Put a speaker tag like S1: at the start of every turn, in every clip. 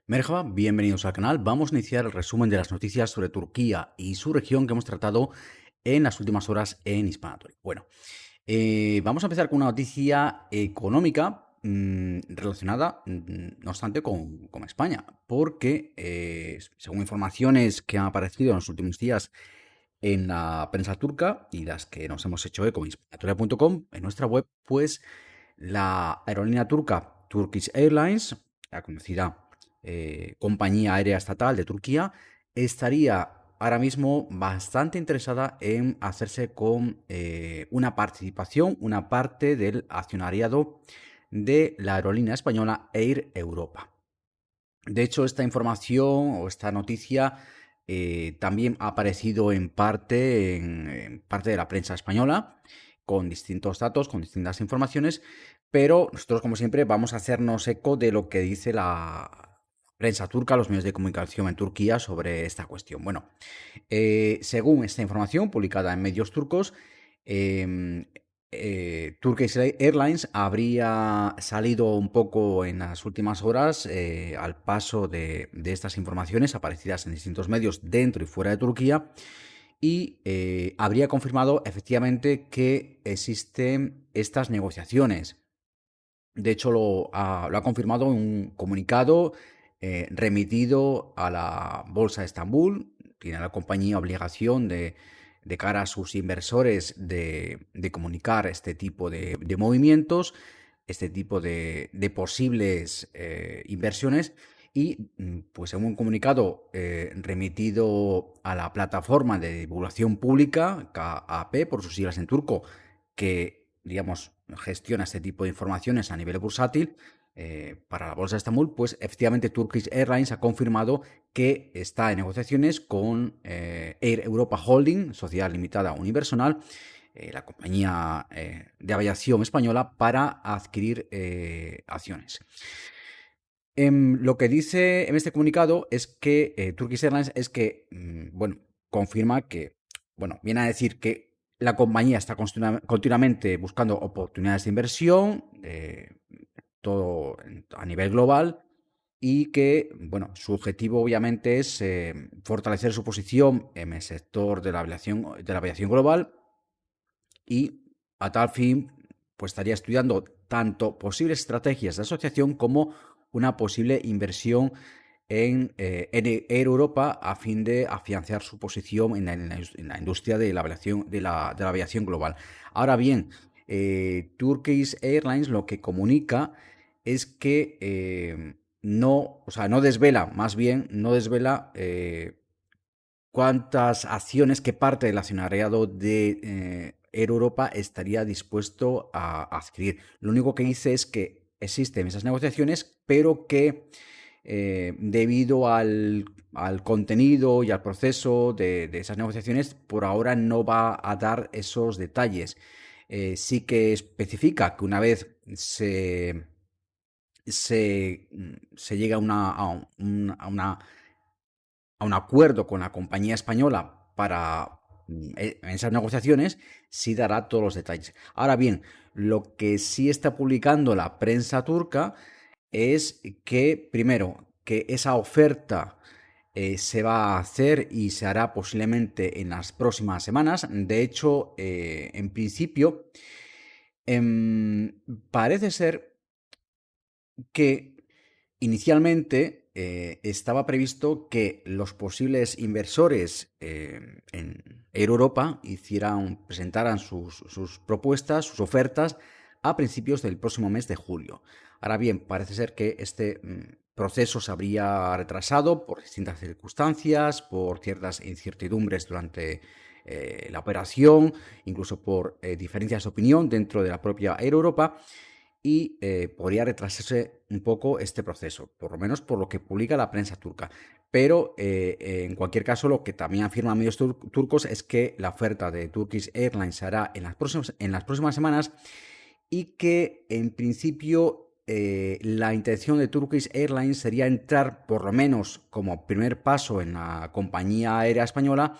S1: Merhaba, bienvenidos al canal. Vamos a iniciar el resumen de las noticias sobre Turquía y su región que hemos tratado en las últimas horas en Hispanotory. Bueno, vamos a empezar con una noticia económica relacionada, no obstante, con España, porque según informaciones que han aparecido en los últimos días en la prensa turca y las que nos hemos hecho eco en hispanotoria.com, en nuestra web, pues la aerolínea turca Turkish Airlines, la conocida compañía aérea estatal de Turquía, estaría ahora mismo bastante interesada en hacerse con una participación, una parte del accionariado de la aerolínea española Air Europa. De hecho, esta información o esta noticia también ha aparecido en parte de la prensa española, con distintos datos, con distintas informaciones, pero nosotros, como siempre, vamos a hacernos eco de lo que dice la prensa turca, los medios de comunicación en Turquía sobre esta cuestión. Bueno, según esta información publicada en medios turcos, em, Turkish Airlines habría salido un poco en las últimas horas al paso de estas informaciones aparecidas en distintos medios dentro y fuera de Turquía y habría confirmado efectivamente que existen estas negociaciones. De hecho, lo ha confirmado en un comunicado remitido a la Bolsa de Estambul. Tiene la compañía obligación de cara a sus inversores de comunicar este tipo de movimientos, este tipo de posibles inversiones. Y pues en un comunicado remitido a la plataforma de divulgación pública, KAP, por sus siglas en turco, que, digamos, gestiona este tipo de informaciones a nivel bursátil para la Bolsa de Estambul, pues efectivamente Turkish Airlines ha confirmado que está en negociaciones con Air Europa Holding, sociedad limitada unipersonal, la compañía de aviación española, para adquirir acciones. Lo que dice en este comunicado es que Turkish Airlines es que, bueno, confirma que, bueno, viene a decir que la compañía está continuamente buscando oportunidades de inversión, todo a nivel global, y que, bueno, su objetivo obviamente es fortalecer su posición en el sector de la aviación global y a tal fin, pues estaría estudiando tanto posibles estrategias de asociación como una posible inversión en Air Europa a fin de afianzar su posición en la industria de la aviación global. Ahora bien, Turkish Airlines lo que comunica es que no, o sea, no desvela, más bien, no desvela cuántas acciones, qué parte del accionariado de Air Europa estaría dispuesto a adquirir. Lo único que dice es que existen esas negociaciones, pero que debido al contenido y al proceso de esas negociaciones, por ahora no va a dar esos detalles. Sí que especifica que una vez se llega a un acuerdo con la compañía española para en esas negociaciones, sí dará todos los detalles. Ahora bien, lo que sí está publicando la prensa turca es que, primero, que esa oferta se va a hacer y se hará posiblemente en las próximas semanas. De hecho, en principio, parece ser que inicialmente estaba previsto que los posibles inversores en Air Europa presentaran sus propuestas, sus ofertas, a principios del próximo mes de julio. Ahora bien, parece ser que este proceso se habría retrasado por distintas circunstancias, por ciertas incertidumbres durante la operación, incluso por diferencias de opinión dentro de la propia Air Europa, y podría retrasarse un poco este proceso, por lo menos por lo que publica la prensa turca. Pero en cualquier caso, lo que también afirman medios turcos es que la oferta de Turkish Airlines se hará en las próximas semanas y que en principio la intención de Turkish Airlines sería entrar, por lo menos como primer paso en la compañía aérea española,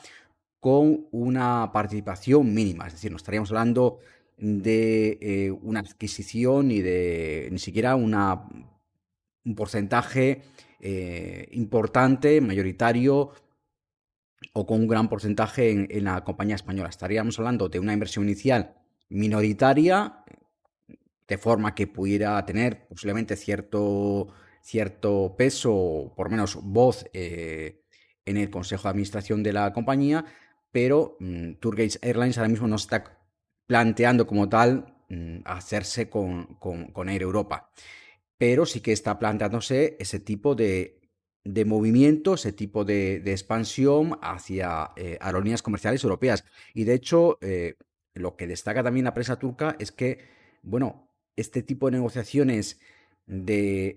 S1: con una participación mínima. Es decir, no estaríamos hablando de una adquisición ni siquiera un porcentaje importante, mayoritario o con un gran porcentaje en la compañía española. Estaríamos hablando de una inversión inicial minoritaria, de forma que pudiera tener posiblemente cierto peso, o por lo menos voz, en el consejo de administración de la compañía, pero Turkish Airlines ahora mismo no se está planteando como tal hacerse con Air Europa, pero sí que está planteándose ese tipo de movimiento, ese tipo de expansión hacia aerolíneas comerciales europeas. Y de hecho, lo que destaca también la prensa turca es que, bueno, este tipo de negociaciones de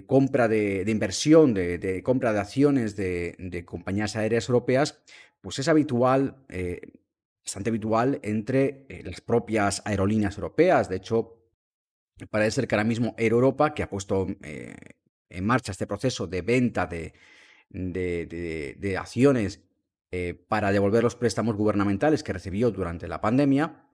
S1: compra de inversión, de compra de acciones de compañías aéreas europeas, pues es habitual, bastante habitual entre las propias aerolíneas europeas. De hecho, parece ser que ahora mismo Air Europa, que ha puesto en marcha este proceso de venta de acciones para devolver los préstamos gubernamentales que recibió durante la pandemia,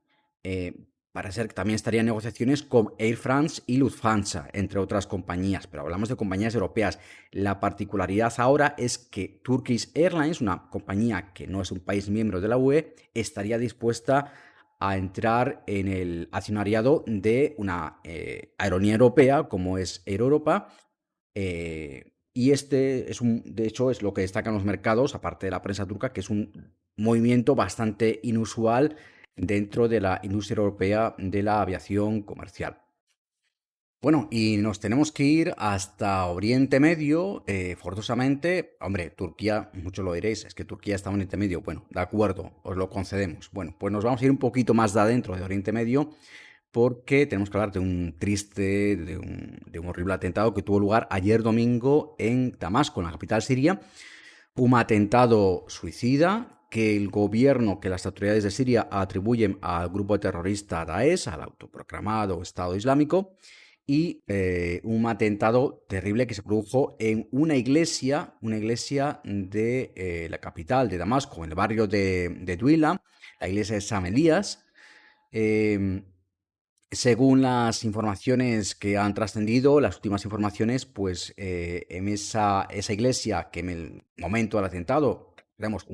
S1: parece ser que también estaría en negociaciones con Air France y Lufthansa, entre otras compañías, pero hablamos de compañías europeas. La particularidad ahora es que Turkish Airlines, una compañía que no es un país miembro de la UE, estaría dispuesta a entrar en el accionariado de una aerolínea europea como es Air Europa. Y este es de hecho, es lo que destacan los mercados, aparte de la prensa turca, que es un movimiento bastante inusual dentro de la industria europea de la aviación comercial. Bueno, y nos tenemos que ir hasta Oriente Medio, forzosamente. Hombre, Turquía, muchos lo diréis, es que Turquía está en Oriente Medio. Bueno, de acuerdo, os lo concedemos. Bueno, pues nos vamos a ir un poquito más de adentro de Oriente Medio, porque tenemos que hablar de un triste, de un horrible atentado que tuvo lugar ayer domingo en Damasco, en la capital siria. Un atentado suicida que el gobierno, que las autoridades de Siria atribuyen al grupo terrorista Daesh, al autoproclamado Estado Islámico, y un atentado terrible que se produjo en una iglesia de la capital de Damasco, en el barrio de Duila, la iglesia de Sam Elías. Eh, Según las informaciones que han trascendido, las últimas informaciones, pues en esa iglesia que en el momento del atentado, digamos,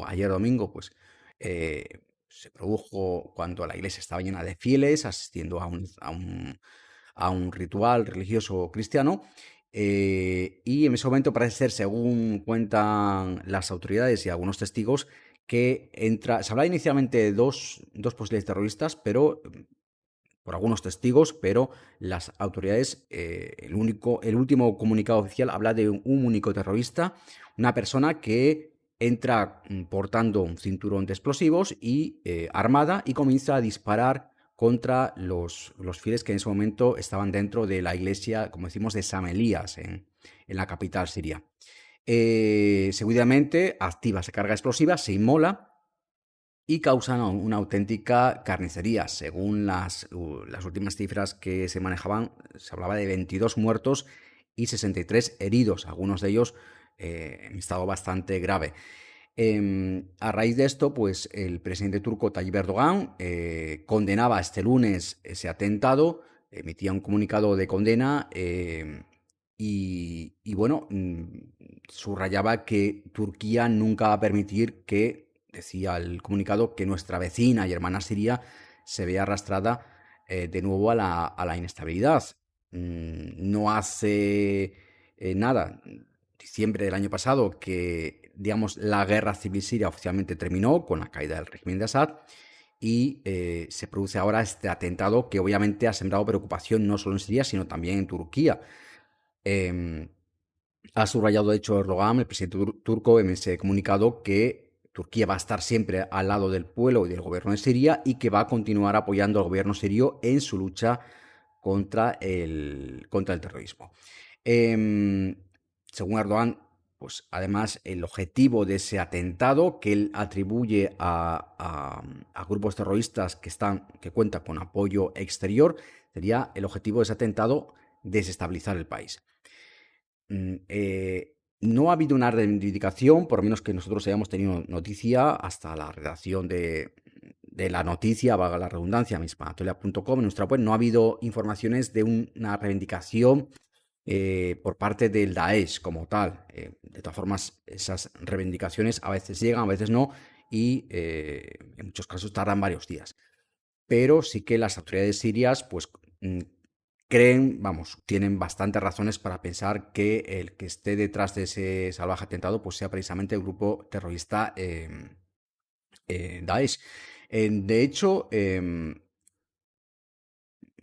S1: ayer domingo, pues se produjo cuando la iglesia estaba llena de fieles asistiendo a un ritual religioso cristiano. Y en ese momento parece ser, según cuentan las autoridades y algunos testigos, que se hablaba inicialmente de dos posibles terroristas, pero por algunos testigos, pero las autoridades, el último comunicado oficial habla de un único terrorista, una persona que entra portando un cinturón de explosivos y armada, y comienza a disparar contra los fieles que en ese momento estaban dentro de la iglesia, como decimos, de Sam Elías, en la capital siria. Seguidamente activa esa carga explosiva, se inmola y causan una auténtica carnicería. Según las últimas cifras que se manejaban, se hablaba de 22 muertos y 63 heridos, algunos de ellos en estado bastante grave. A raíz de esto, pues el presidente turco Tayyip Erdogan condenaba este lunes ese atentado, emitía un comunicado de condena, y bueno, subrayaba que Turquía nunca va a permitir que, decía el comunicado, que nuestra vecina y hermana Siria se vea arrastrada de nuevo a la inestabilidad. No hace nada, diciembre del año pasado, que, digamos, la guerra civil siria oficialmente terminó con la caída del régimen de Assad, y se produce ahora este atentado que obviamente ha sembrado preocupación no solo en Siria, sino también en Turquía. Ha subrayado, de hecho, Erdogan, el presidente turco, en ese comunicado, que Turquía va a estar siempre al lado del pueblo y del gobierno de Siria, y que va a continuar apoyando al gobierno sirio en su lucha contra el terrorismo. Según Erdogan, pues además el objetivo de ese atentado, que él atribuye a grupos terroristas que cuentan con apoyo exterior, sería el objetivo de ese atentado desestabilizar el país. No ha habido una reivindicación, por lo menos que nosotros hayamos tenido noticia, hasta la redacción de la noticia, valga la redundancia, mispanatolia.com, en nuestra web. No ha habido informaciones de una reivindicación por parte del Daesh como tal. De todas formas, esas reivindicaciones a veces llegan, a veces no, y en muchos casos tardan varios días. Pero sí que las autoridades sirias, pues, creen, vamos, tienen bastantes razones para pensar que el que esté detrás de ese salvaje atentado, pues sea precisamente el grupo terrorista Daesh. De hecho,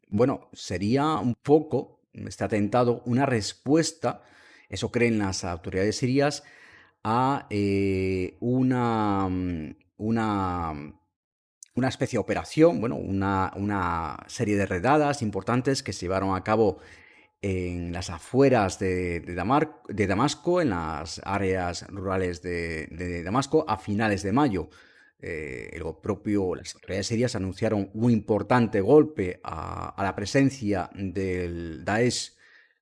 S1: bueno, sería un poco este atentado una respuesta, eso creen las autoridades sirias, a una especie de operación, bueno, una serie de redadas importantes que se llevaron a cabo en las afueras de Damasco, en las áreas rurales de Damasco, a finales de mayo. Las autoridades sirias anunciaron un importante golpe a la presencia del Daesh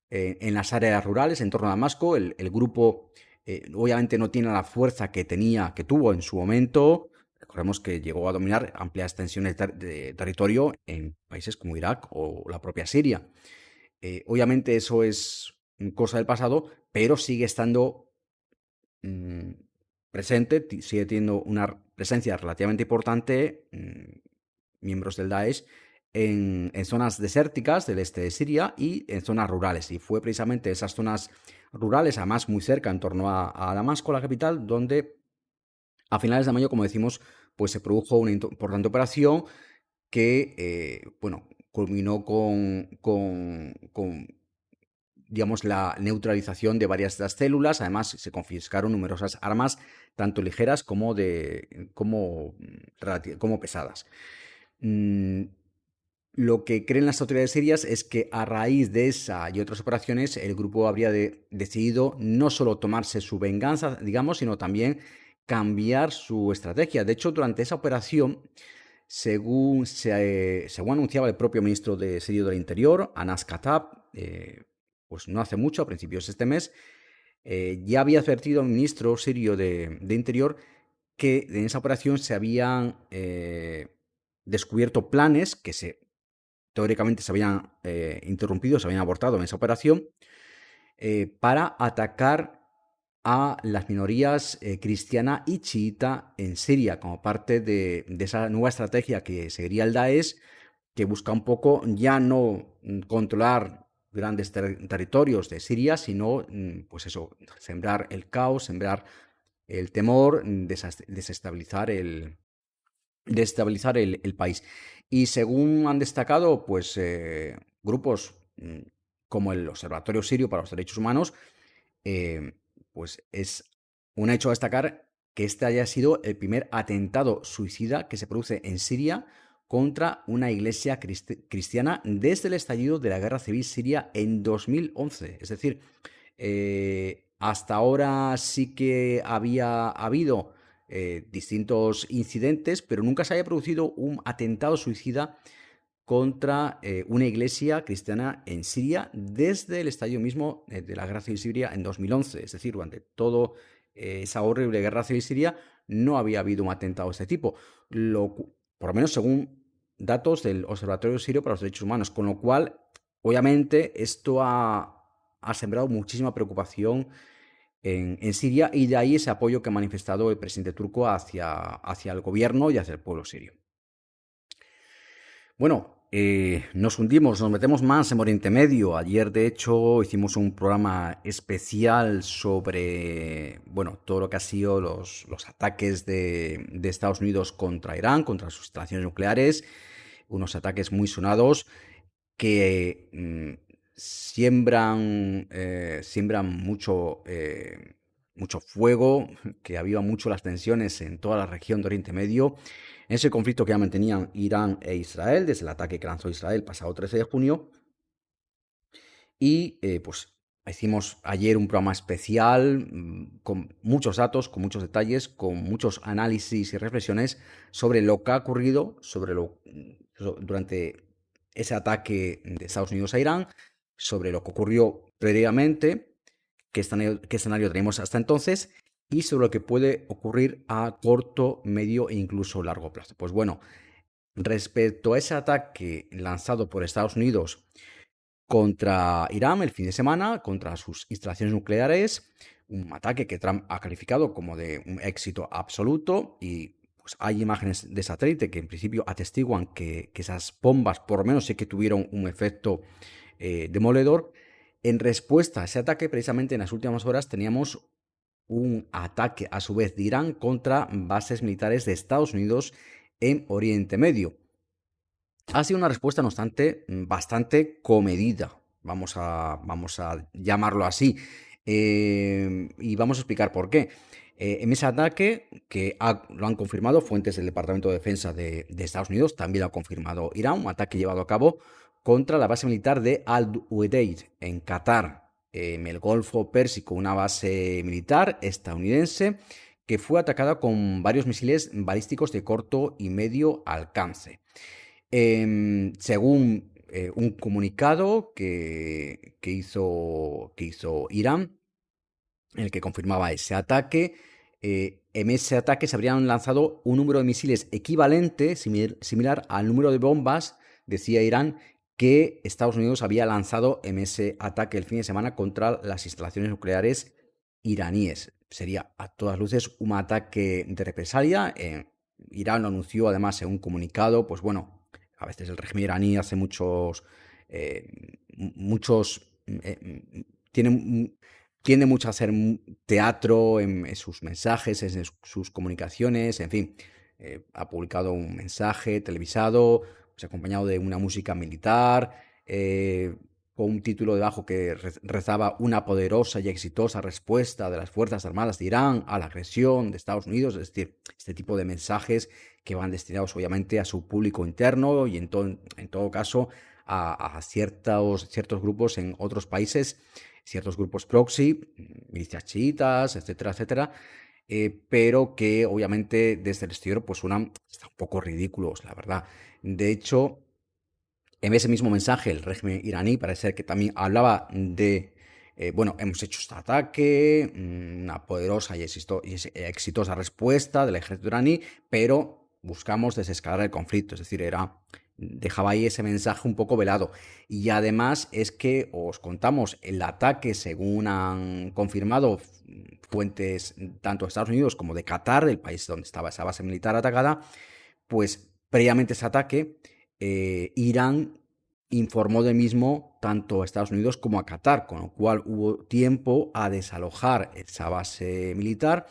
S1: en las áreas rurales en torno a Damasco. El grupo obviamente no tiene la fuerza que tuvo en su momento. Recordemos que llegó a dominar amplias extensiones de territorio en países como Irak o la propia Siria. Obviamente eso es cosa del pasado, pero sigue estando mm, presente, sigue teniendo una presencia relativamente importante, miembros del Daesh, en zonas desérticas del este de Siria y en zonas rurales. Y fue precisamente esas zonas rurales, además muy cerca, en torno a Damasco, la capital, donde a finales de mayo, como decimos, pues se produjo una importante operación que, bueno, culminó con digamos, la neutralización de varias de las células. Además, se confiscaron numerosas armas, tanto ligeras como pesadas. Lo que creen las autoridades sirias es que a raíz de esa y otras operaciones, el grupo habría decidido no solo tomarse su venganza, digamos, sino también cambiar su estrategia. De hecho, durante esa operación, según anunciaba el propio ministro de Sirio del Interior, Anas Katab, pues no hace mucho, a principios de este mes, ya había advertido al ministro sirio de Interior que en esa operación se habían descubierto planes que teóricamente se habían interrumpido, se habían abortado en esa operación, para atacar a las minorías cristiana y chiita en Siria, como parte de esa nueva estrategia que seguiría el Daesh, que busca un poco ya no controlar grandes territorios de Siria, sino, pues eso, sembrar el caos, sembrar el temor, desestabilizar el país. Y según han destacado, pues grupos como el Observatorio Sirio para los Derechos Humanos, pues es un hecho a destacar que este haya sido el primer atentado suicida que se produce en Siria contra una iglesia cristiana desde el estallido de la guerra civil siria en 2011. Es decir, hasta ahora sí que había habido distintos incidentes, pero nunca se había producido un atentado suicida contra una iglesia cristiana en Siria desde el estallido mismo de la guerra civil siria en 2011. Es decir, durante toda esa horrible guerra civil siria no había habido un atentado de este tipo, por lo menos según datos del Observatorio Sirio para los Derechos Humanos, con lo cual, obviamente, esto ha sembrado muchísima preocupación en Siria, y de ahí ese apoyo que ha manifestado el presidente turco hacia el gobierno y hacia el pueblo sirio. Bueno, nos metemos más en Oriente Medio. Ayer, de hecho, hicimos un programa especial sobre, bueno, todo lo que ha sido los ataques de Estados Unidos contra Irán, contra sus instalaciones nucleares, unos ataques muy sonados que siembran mucho fuego, que avivan mucho las tensiones en toda la región de Oriente Medio. En ese conflicto que ya mantenían Irán e Israel desde el ataque que lanzó Israel el pasado 13 de junio. Y pues hicimos ayer un programa especial con muchos datos, con muchos detalles, con muchos análisis y reflexiones sobre lo que ha ocurrido durante ese ataque de Estados Unidos a Irán, sobre lo que ocurrió previamente, qué escenario tenemos hasta entonces y sobre lo que puede ocurrir a corto, medio e incluso largo plazo. Pues bueno, respecto a ese ataque lanzado por Estados Unidos contra Irán el fin de semana, contra sus instalaciones nucleares, un ataque que Trump ha calificado como de un éxito absoluto y pues hay imágenes de satélite que en principio atestiguan que esas bombas por lo menos sí que tuvieron un efecto demoledor. En respuesta a ese ataque, precisamente en las últimas horas teníamos un ataque a su vez de Irán contra bases militares de Estados Unidos en Oriente Medio. Ha sido una respuesta, no obstante, bastante comedida, vamos a llamarlo así, y vamos a explicar por qué. En ese ataque, lo han confirmado fuentes del Departamento de Defensa de Estados Unidos, también lo ha confirmado Irán, un ataque llevado a cabo contra la base militar de Al-Udeid, en Qatar, en el Golfo Pérsico, una base militar estadounidense que fue atacada con varios misiles balísticos de corto y medio alcance. Según un comunicado que hizo Irán, en el que confirmaba ese ataque, en ese ataque se habrían lanzado un número de misiles equivalente, similar al número de bombas, decía Irán, que Estados Unidos había lanzado en ese ataque el fin de semana contra las instalaciones nucleares iraníes. Sería a todas luces un ataque de represalia. Irán lo anunció además en un comunicado, pues bueno, a veces el régimen iraní hace tiende mucho a hacer teatro en sus mensajes, en sus comunicaciones, en fin. Ha publicado un mensaje televisado, pues, acompañado de una música militar, con un título debajo que rezaba una poderosa y exitosa respuesta de las Fuerzas Armadas de Irán a la agresión de Estados Unidos, es decir, este tipo de mensajes que van destinados obviamente a su público interno y en todo caso a ciertos grupos en otros países, ciertos grupos proxy, milicias chiitas, etcétera, etcétera, pero que obviamente desde el exterior pues están un poco ridículos, la verdad. De hecho, en ese mismo mensaje, el régimen iraní parece ser que también hablaba de, bueno, hemos hecho este ataque, una poderosa y exitosa respuesta del ejército iraní, pero buscamos desescalar el conflicto, es decir, dejaba ahí ese mensaje un poco velado. Y además es que os contamos el ataque, según han confirmado fuentes tanto de Estados Unidos como de Qatar, el país donde estaba esa base militar atacada, pues previamente ese ataque, Irán informó del mismo tanto a Estados Unidos como a Qatar, con lo cual hubo tiempo a desalojar esa base militar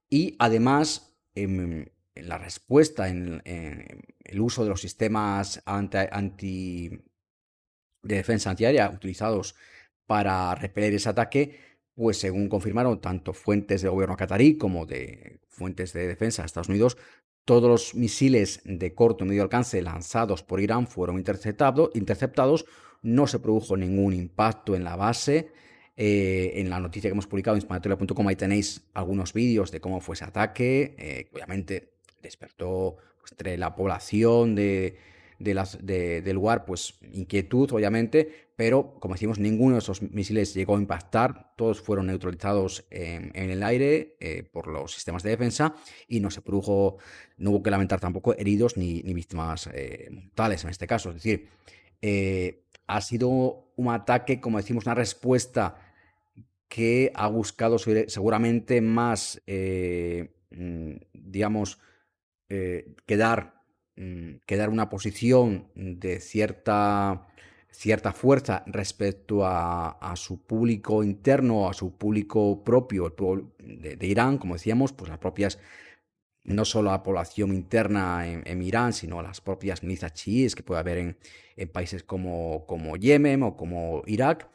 S1: y además en la respuesta, en el uso de los sistemas de defensa antiaérea utilizados para repeler ese ataque, pues según confirmaron tanto fuentes del gobierno catarí como de fuentes de defensa de Estados Unidos, todos los misiles de corto y medio alcance lanzados por Irán fueron interceptados, no se produjo ningún impacto en la base. En la noticia que hemos publicado en hispanoteoría.com ahí tenéis algunos vídeos de cómo fue ese ataque. Obviamente despertó pues, entre la población del lugar, pues inquietud, obviamente, pero como decimos, ninguno de esos misiles llegó a impactar, todos fueron neutralizados en el aire por los sistemas de defensa y no hubo que lamentar tampoco heridos ni víctimas mortales en este caso. Es decir, ha sido un ataque, como decimos, una respuesta que ha buscado seguramente más, digamos, quedar una posición de cierta fuerza respecto a su público interno, a su público propio, el pueblo de Irán, como decíamos, pues las propias, no solo la población interna en Irán, sino las propias milicias chiíes que puede haber en países como Yemen o como Irak.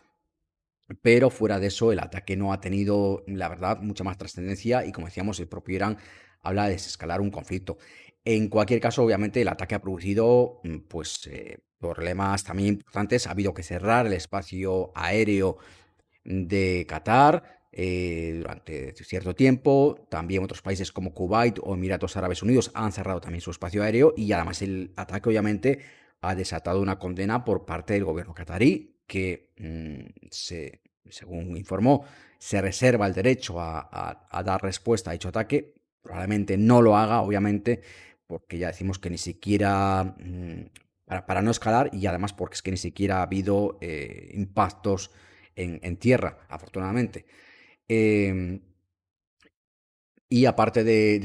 S1: Pero fuera de eso, el ataque no ha tenido, la verdad, mucha más trascendencia y, como decíamos, el propio Irán habla de desescalar un conflicto. En cualquier caso, obviamente, el ataque ha producido pues, problemas también importantes. Ha habido que cerrar el espacio aéreo de Qatar durante cierto tiempo. También otros países como Kuwait o Emiratos Árabes Unidos han cerrado también su espacio aéreo y además el ataque obviamente ha desatado una condena por parte del gobierno qatarí que, según informó, se reserva el derecho a dar respuesta a dicho ataque. Probablemente no lo haga, obviamente, porque ya decimos que ni siquiera para no escalar, y además porque es que ni siquiera ha habido impactos en tierra, afortunadamente. Em, y aparte de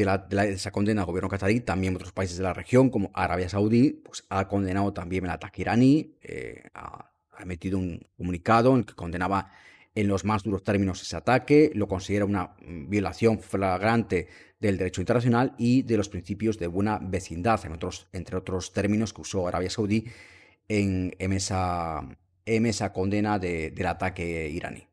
S1: esa condena al gobierno catarí, también otros países de la región, como Arabia Saudí, pues ha condenado también el ataque iraní, ha emitido un comunicado en el que condenaba en los más duros términos ese ataque, lo considera una violación flagrante del derecho internacional y de los principios de buena vecindad, entre otros términos que usó Arabia Saudí en esa condena del ataque iraní.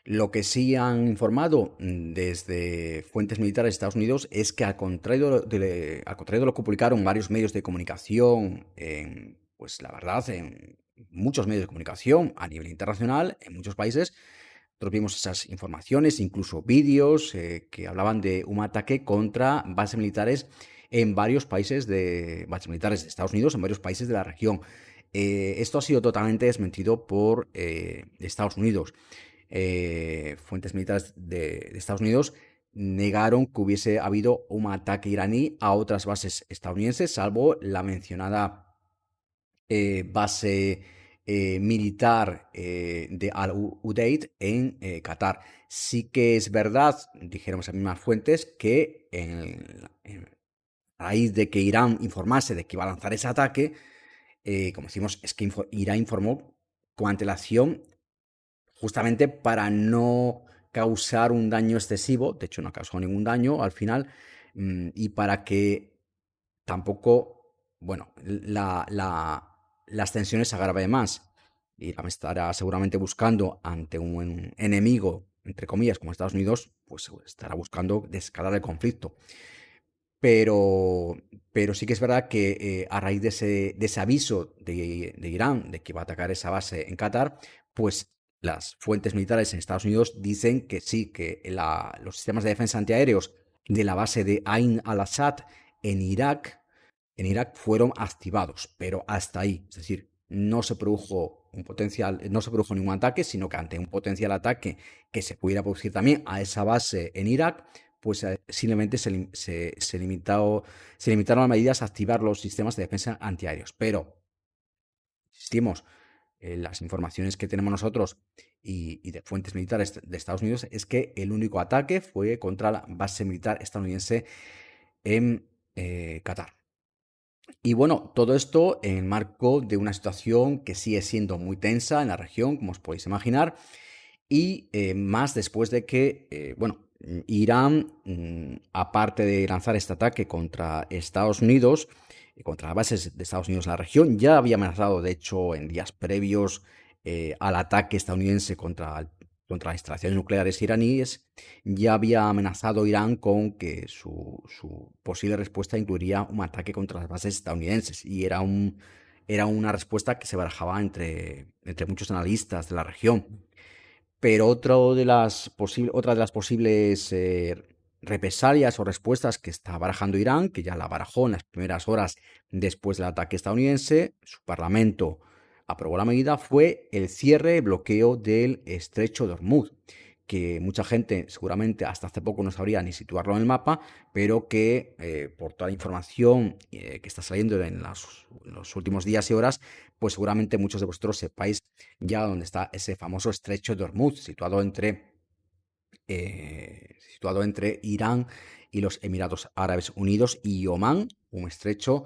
S1: Lo que sí han informado desde fuentes militares de Estados Unidos es que al contrario de lo que publicaron varios medios de comunicación, pues la verdad, en muchos medios de comunicación a nivel internacional, en muchos países, nosotros vimos esas informaciones, incluso vídeos que hablaban de un ataque contra bases militares bases militares de Estados Unidos en varios países de la región. Esto ha sido totalmente desmentido por Estados Unidos. Fuentes militares de Estados Unidos negaron que hubiese habido un ataque iraní a otras bases estadounidenses, salvo la mencionada base militar de Al-Udeid en Qatar. Sí que es verdad, dijeron esas mismas fuentes, que a raíz de que Irán informase de que iba a lanzar ese ataque, como decimos, es que Irán informó con antelación justamente para no causar un daño excesivo. De hecho, no causó ningún daño al final, y para que tampoco, bueno, las tensiones se agraven más. Irán estará seguramente buscando ante un enemigo, entre comillas, como Estados Unidos, pues estará buscando desescalar el conflicto. Pero, pero sí que es verdad que a raíz de ese aviso de Irán de que va a atacar esa base en Qatar, pues las fuentes militares en Estados Unidos dicen que sí, que los sistemas de defensa antiaéreos de la base de Ain al-Assad en Irak fueron activados, pero hasta ahí. Es decir, no se produjo ningún ataque, sino que ante un potencial ataque que se pudiera producir también a esa base en Irak, pues simplemente se limitaron las medidas a activar los sistemas de defensa antiaéreos. Pero, insistimos, las informaciones que tenemos nosotros y de fuentes militares de Estados Unidos es que el único ataque fue contra la base militar estadounidense en Qatar. Y bueno, todo esto en el marco de una situación que sigue siendo muy tensa en la región, como os podéis imaginar, y más después de que, bueno, Irán, aparte de lanzar este ataque contra Estados Unidos, contra las bases de Estados Unidos en la región, ya había amenazado, de hecho, en días previos al ataque estadounidense contra las instalaciones nucleares iraníes, ya había amenazado Irán con que su posible respuesta incluiría un ataque contra las bases estadounidenses. Y era una respuesta que se barajaba entre muchos analistas de la región. Pero otra de las posibles represalias o respuestas que está barajando Irán, que ya la barajó en las primeras horas después del ataque estadounidense, su parlamento aprobó la medida, fue el cierre, bloqueo del estrecho de Hormuz, que mucha gente seguramente hasta hace poco no sabría ni situarlo en el mapa, pero que por toda la información que está saliendo en los últimos días y horas, pues seguramente muchos de vosotros sepáis ya donde está ese famoso estrecho de Hormuz, situado entre Irán y los Emiratos Árabes Unidos y Omán, un estrecho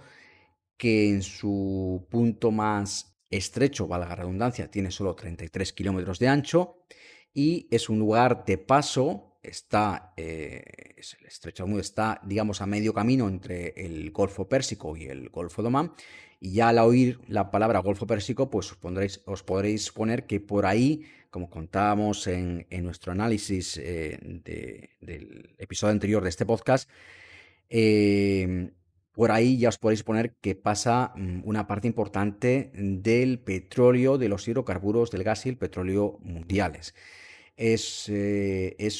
S1: que en su punto más estrecho, valga la redundancia, tiene solo 33 kilómetros de ancho y es un lugar de paso. El estrecho de Hormuz está, digamos, a medio camino entre el Golfo Pérsico y el Golfo de Omán. Y ya al oír la palabra Golfo Pérsico, pues os podréis suponer que por ahí, como contábamos en nuestro análisis del episodio anterior de este podcast, eh, por ahí ya os podéis poner que pasa una parte importante del petróleo, de los hidrocarburos, del gas y el petróleo mundiales. Es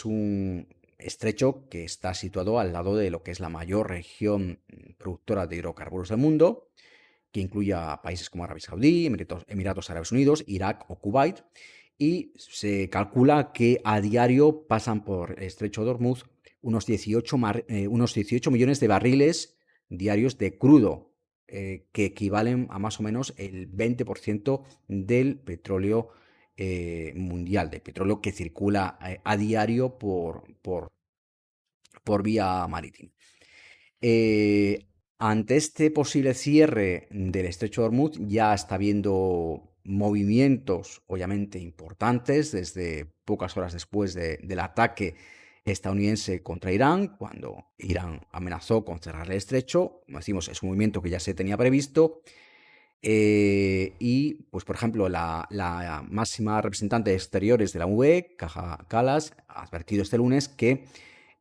S1: un estrecho que está situado al lado de lo que es la mayor región productora de hidrocarburos del mundo, que incluye a países como Arabia Saudí, Emiratos Árabes Unidos, Irak o Kuwait, y se calcula que a diario pasan por el estrecho de Hormuz unos 18 millones de barriles diarios de crudo. que equivalen a más o menos el 20% del petróleo mundial, del petróleo que circula a diario por vía marítima. Eh, Ante este posible cierre del estrecho de Hormuz ya está habiendo movimientos obviamente importantes desde pocas horas después del ataque estadounidense contra Irán, cuando Irán amenazó con cerrar el estrecho. Como decimos, es un movimiento que ya se tenía previsto. Y, pues, por ejemplo, la máxima representante de exteriores de la UE, Kaja Kallas, ha advertido este lunes que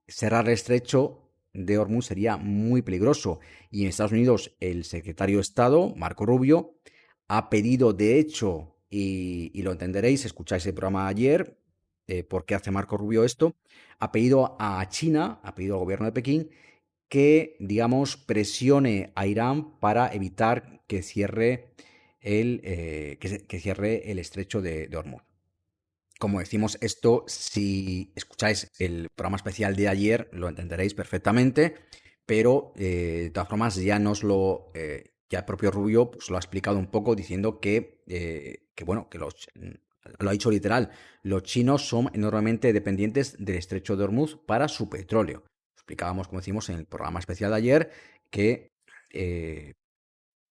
S1: cerrar el estrecho de Hormuz sería muy peligroso. Y en Estados Unidos, el secretario de Estado, Marco Rubio, ha pedido, de hecho, y lo entenderéis, escucháis el programa ayer, por qué hace Marco Rubio esto, ha pedido a China, ha pedido al gobierno de Pekín, que, digamos, presione a Irán para evitar que cierre que cierre el estrecho de Hormuz. Como decimos esto, si escucháis el programa especial de ayer, lo entenderéis perfectamente, pero de todas formas ya el propio Rubio pues, lo ha explicado un poco diciendo que bueno, lo ha dicho literal, los chinos son enormemente dependientes del estrecho de Hormuz para su petróleo. Explicábamos, como decimos, en el programa especial de ayer, que eh,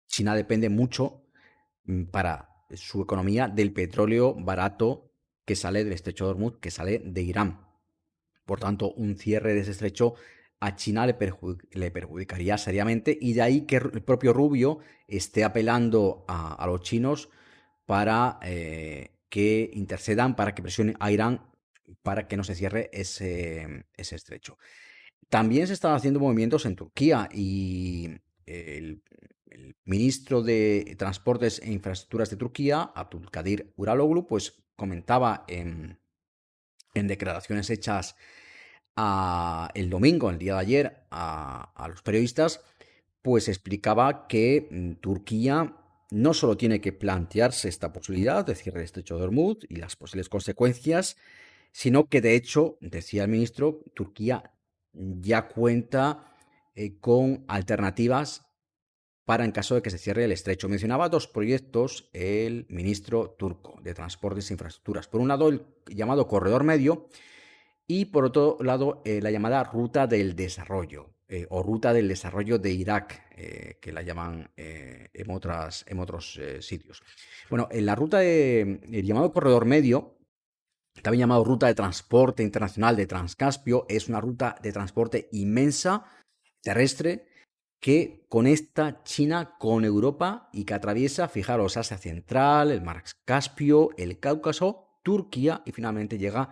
S1: China depende mucho para su economía del petróleo barato que sale del estrecho de Hormuz, que sale de Irán. Por tanto, un cierre de ese estrecho a China le perjudicaría seriamente, y de ahí que el propio Rubio esté apelando a los chinos para que intercedan, para que presionen a Irán para que no se cierre ese estrecho. También se están haciendo movimientos en Turquía, y el, el ministro de Transportes e Infraestructuras de Turquía, Abdülkadir Uraloglu, pues comentaba en declaraciones hechas el domingo, el día de ayer, a los periodistas, pues explicaba que Turquía no solo tiene que plantearse esta posibilidad de cierre del estrecho de Hormuz y las posibles consecuencias, sino que, de hecho, decía el ministro, Turquía ya cuenta con alternativas para en caso de que se cierre el estrecho. Mencionaba dos proyectos el ministro turco de Transportes e Infraestructuras. Por un lado, el llamado Corredor Medio, y por otro lado, la llamada Ruta del Desarrollo, o Ruta del Desarrollo de Irak, que la llaman en otros sitios. Bueno, en el llamado Corredor Medio, también llamado Ruta de Transporte Internacional de Transcaspio, es una ruta de transporte inmensa, terrestre, que conecta China con Europa y que atraviesa, fijaros, Asia Central, el Mar Caspio, el Cáucaso, Turquía y finalmente llega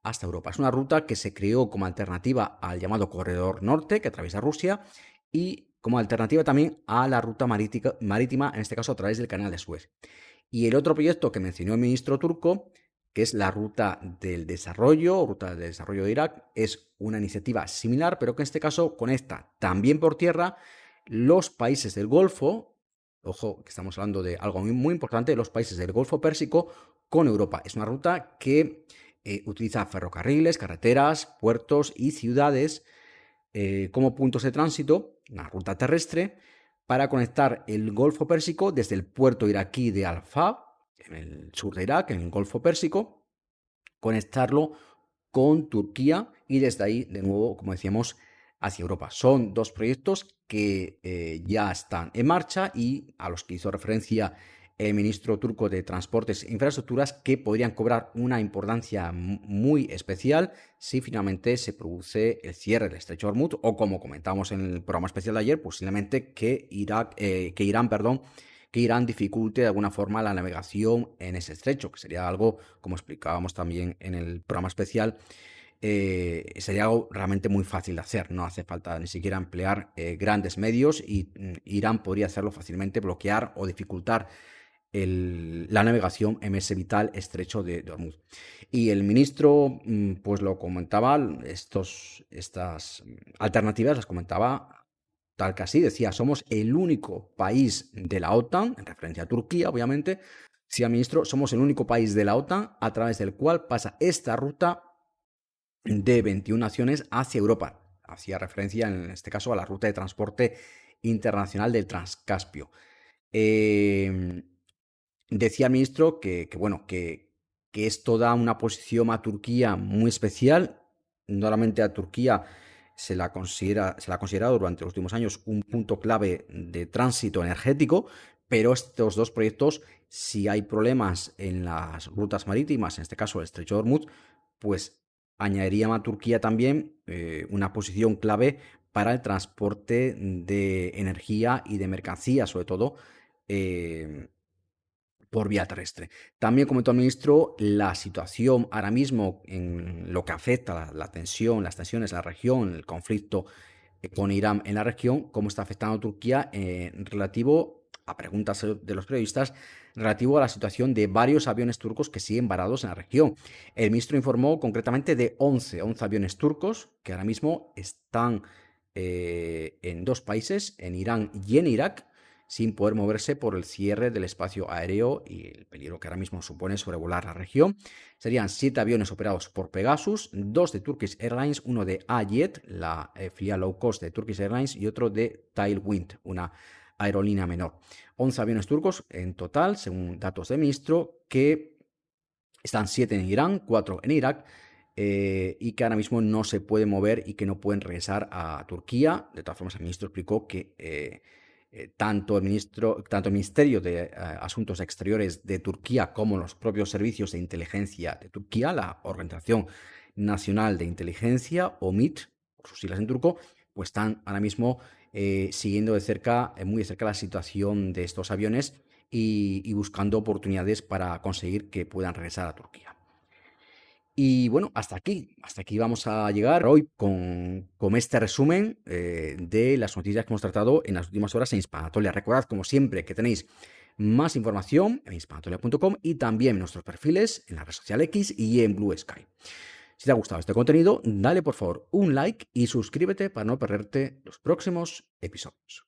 S1: hasta Europa. Es una ruta que se creó como alternativa al llamado Corredor Norte, que atraviesa Rusia, y como alternativa también a la ruta marítima, en este caso a través del Canal de Suez. Y el otro proyecto que mencionó el ministro turco, que es la Ruta del Desarrollo, o Ruta del Desarrollo de Irak, es una iniciativa similar, pero que en este caso conecta también por tierra los países del Golfo. Ojo, que estamos hablando de algo muy, muy importante, los países del Golfo Pérsico con Europa. Es una ruta que utiliza ferrocarriles, carreteras, puertos y ciudades como puntos de tránsito, una ruta terrestre, para conectar el Golfo Pérsico desde el puerto iraquí de Al-Fab, en el sur de Irak, en el Golfo Pérsico, conectarlo con Turquía y desde ahí, de nuevo, como decíamos, hacia Europa. Son dos proyectos que ya están en marcha y a los que hizo referencia el ministro turco de Transportes e Infraestructuras, que podrían cobrar una importancia muy especial si finalmente se produce el cierre del estrecho de Hormuz, o, como comentábamos en el programa especial de ayer, posiblemente que Irán dificulte de alguna forma la navegación en ese estrecho, que sería algo, como explicábamos también en el programa especial, sería algo realmente muy fácil de hacer. No hace falta ni siquiera emplear grandes medios, y Irán podría hacerlo fácilmente, bloquear o dificultar la navegación en ese vital estrecho de Hormuz. Y el ministro pues lo comentaba, estas alternativas las comentaba tal que así, decía: somos el único país de la OTAN, en referencia a Turquía, obviamente, decía el ministro, somos el único país de la OTAN a través del cual pasa esta ruta de 21 naciones hacia Europa. Hacía referencia en este caso a la ruta de transporte internacional del Transcaspio. Eh, Decía el ministro bueno, que esto da una posición a Turquía muy especial. Normalmente a Turquía se la ha considerado durante los últimos años un punto clave de tránsito energético, pero estos dos proyectos, si hay problemas en las rutas marítimas, en este caso el estrecho de Hormuz, pues añadirían a Turquía también una posición clave para el transporte de energía y de mercancías, sobre todo eh, por vía terrestre. También comentó el ministro la situación ahora mismo en lo que afecta la tensión, las tensiones en la región, el conflicto con Irán en la región, cómo está afectando a Turquía relativo a preguntas de los periodistas, relativo a la situación de varios aviones turcos que siguen varados en la región. El ministro informó concretamente de 11 aviones turcos que ahora mismo están en dos países, en Irán y en Irak, sin poder moverse por el cierre del espacio aéreo y el peligro que ahora mismo supone sobrevolar la región. Serían 7 aviones operados por Pegasus, 2 de Turkish Airlines, uno de Ajet, la filial low cost de Turkish Airlines, y otro de Tailwind, una aerolínea menor. 11 aviones turcos en total, según datos del ministro, que están 7 en Irán, 4 en Irak, y que ahora mismo no se pueden mover y que no pueden regresar a Turquía. De todas formas, el ministro explicó que tanto el Ministerio de Asuntos Exteriores de Turquía como los propios servicios de inteligencia de Turquía, la Organización Nacional de Inteligencia, o MIT, por sus siglas en turco, pues están ahora mismo siguiendo muy de cerca la situación de estos aviones y buscando oportunidades para conseguir que puedan regresar a Turquía. Y bueno, hasta aquí vamos a llegar hoy con este resumen de las noticias que hemos tratado en las últimas horas en Hispanatolia. Recordad, como siempre, que tenéis más información en hispanatolia.com y también en nuestros perfiles en la red social X y en Blue Sky. Si te ha gustado este contenido, dale por favor un like y suscríbete para no perderte los próximos episodios.